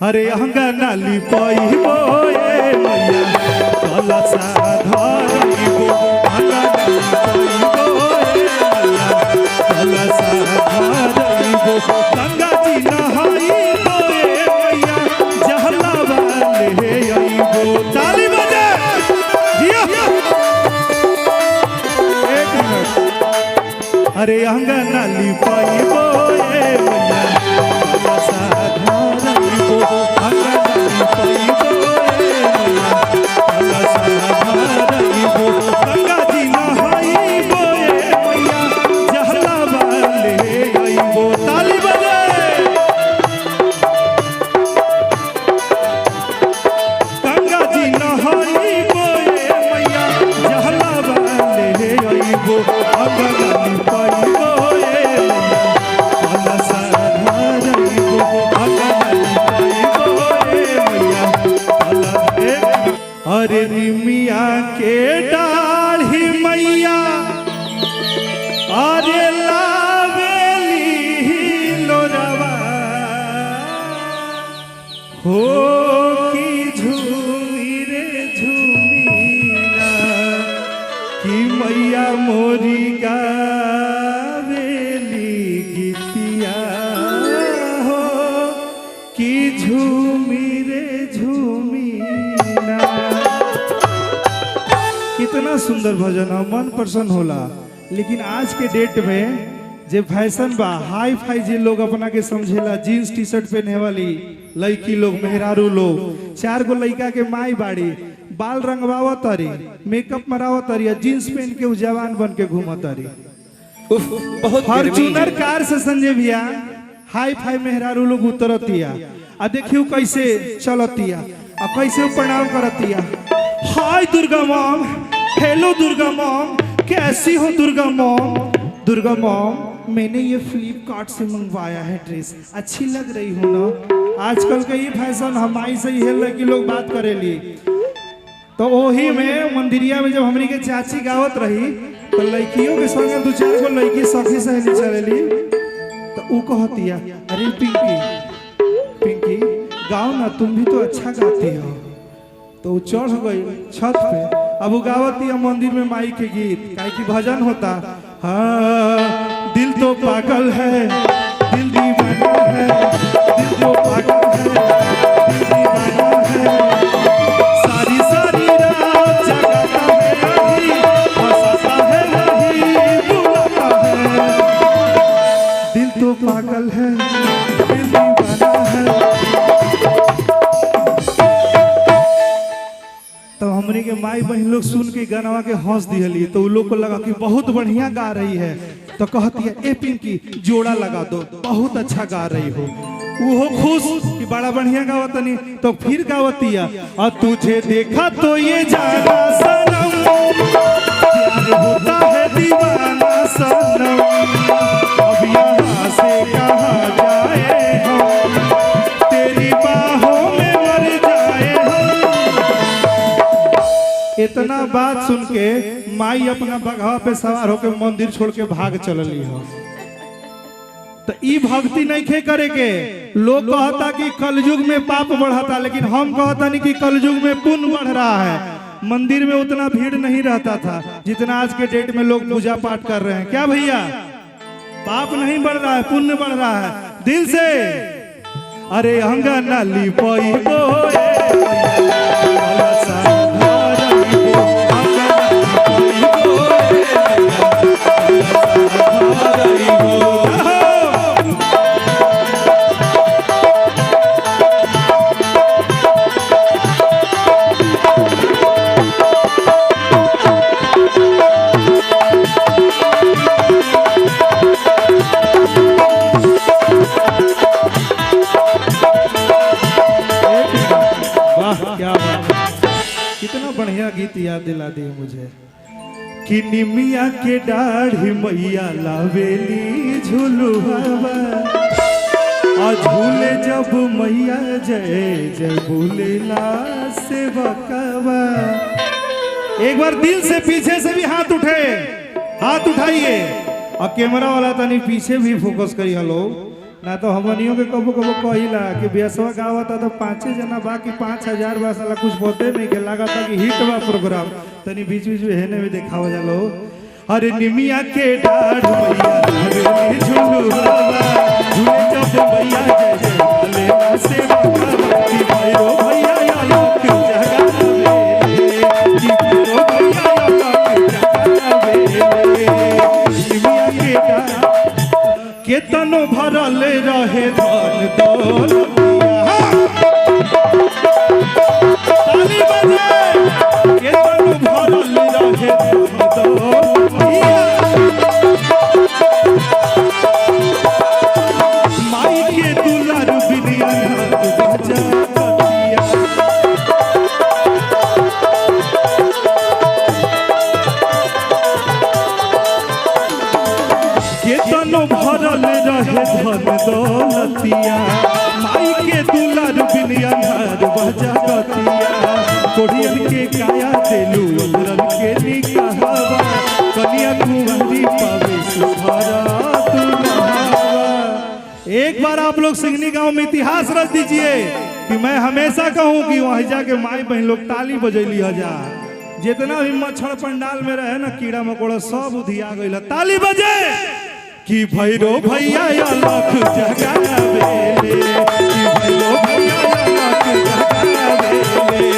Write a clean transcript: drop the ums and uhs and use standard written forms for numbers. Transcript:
अरे अंगना लिपाइबो ए मैया कलसा धरइबो अंगना लिपाइबो ए मैया कलसा धरइबो गंगा जी नहाइबो ए मैया जहलावा ले आइबो। ताली बजे जिया एक मिनट। अरे अंगना लिपाइबो ए मैया कलसा धरइबो अंगना लिपाइबो ए मैया कलसा धरइबो गंगा जी नहाइबो ए मैया जहलावा ले आइबो। ताली बजे गंगा जी नहाइबो ए मैया जहलावा ले आइबो अंगना लिपाइबो ए मैया कलसा धरइबो अंगना लिपाइबो ए मैया कलसा। अरे निमिया के डाढ़ी मैया अरे लावेली लोरवा हो की झूमी रे झूमीना कि मैया मोरी गावेली गीतिया हो कि झूमी रे झूमीना। कितना सुंदर भजन है, मन प्रसन्न होला। लेकिन आज के डेट में जे फैशन बा हाई फाई जे लोग अपना के समझेला जीन्स टी शर्ट पहने वाली लड़की लोग मेहरारू लोग 4 गो लड़का के माई बाड़ी बाल रंगवावा तरी मेकअप मरावा तरी जीन्स पहन के उ जवान बन के घूमा तरी। बहुत फॉर्च्यूनर कार से संजय भैया हाई फाई मेहरारू लोग उतरतिया आ देखियो कैसे चलतिया आ कैसे प्रणाम करतिया। Hi Durga mom, hello Durga mom, कैसी हो दुर्गा मॉम? दुर्गा मॉम मैंने ये फ्लिपकार्ट से मंगवाया है ड्रेस, अच्छी लग रही हूँ ना? आजकल का ये फैशन हमारी से ही है कि लोग बात करेली। तो वही में मंदिरिया में जब हमरी के चाची गावत रही तो लड़कियों के संगे 2-4 गो लड़की सखी सहेली चलेली तो ऊ कहतिया अरे पिंकी पिंकी गाओ ना, तुम भी तो अच्छा गाती हो। तो चढ़ गई छत पे, अब गावती मंदिर में माई के गीत काहे की भजन होता। हाँ दिल तो पागल है, दिल दीवाना है, दिल तो पागल है, दिल दीवाना है, सारी सारी रात जगाता है रही, हंसाता है रही, बुलाता है। दिल तो पागल है, दिल दीवाना है। तो हमने के माई बहन लोग सुन के गाना के हंस दिहली तो लोग को लगा कि बहुत बढ़िया गा रही है। तो कहती है ए पिंकी जोड़ा लगा दो, बहुत अच्छा गा रही हो। वो खुश कि बड़ा बढ़िया गावतनी। तो फिर गावती है और तुझे देखा तो ये जाना सनम प्यार होता है दीवाना सनम, अब यहाँ से कहाँ जाए हम, तेरी बाहों में मर जाए हम। इतना बात सुन के माई अपना बगहा पे सवार होकर मंदिर छोड़ के भाग चलली हो। तो ई भक्ति नहीं खे करे के। लोग कहता कि कलयुग में पाप बढ़ता, लेकिन हम कहता नहीं कि कलयुग में पुण्य बढ़ रहा है। मंदिर में उतना भीड़ नहीं रहता था जितना आज के डेट में लोग पूजा पाठ कर रहे हैं। क्या भैया पाप नहीं बढ़ रहा है, पुण्य बढ़ रहा है दिल से। अरे अंगना लिपाइबो गीत याद दिला दी मुझे कि निमिया के डाढ़ी मैया लावेली झुलुआवा आ झूले जब मैया जय जय बोलेला सेवकवा। एक बार दिल से पीछे से भी हाथ उठे, हाथ उठाइए और कैमरा वाला तनी पीछे भी फोकस करिए। हेलो ना तो हमनियों के कबो कबो कहिला कि बेसवा गावता तो 5 जना बा कि 5000 बा साला कुछ बोते नहीं के लागता कि हिट बा प्रोग्राम तनी बीच बीच में हेने में देखावा जालो अरे निमिया के डाढ़ मैया रे झुलू बाबा झूले जब मैया जय जय भले ना से बाबा की भैरो भैया या लोक जगावे की भैरो भैया या लोक जगावे निमिया के डाढ़ केतनो भरल रहे धन दौलतिया ताली बजे केतनो भरल रहे धन दौलतिया माई के दुलार बिनिया बजा कतिया केतनो भरल रहे धन दौलतिया माई के दुलार बिनिया बजा कतिया कोढ़ियन के काया देलू अंदरन के निकाहवा कन्या कुंवारी पावे सुभरा दुल्हावा। एक बार आप लोग सिंगनी गांव में इतिहास रच दीजिए कि मैं हमेशा कहूं कि वहीं जाके माई बहन लोग ताली बजैली जा जितना भी मच्छर पंडाल में रहे ना कीड़ा मकोड़ा सब उधिया गई ताली बजे कि भैरो भैया या लाख जगावे कि भैरो भैया या लाख जगावे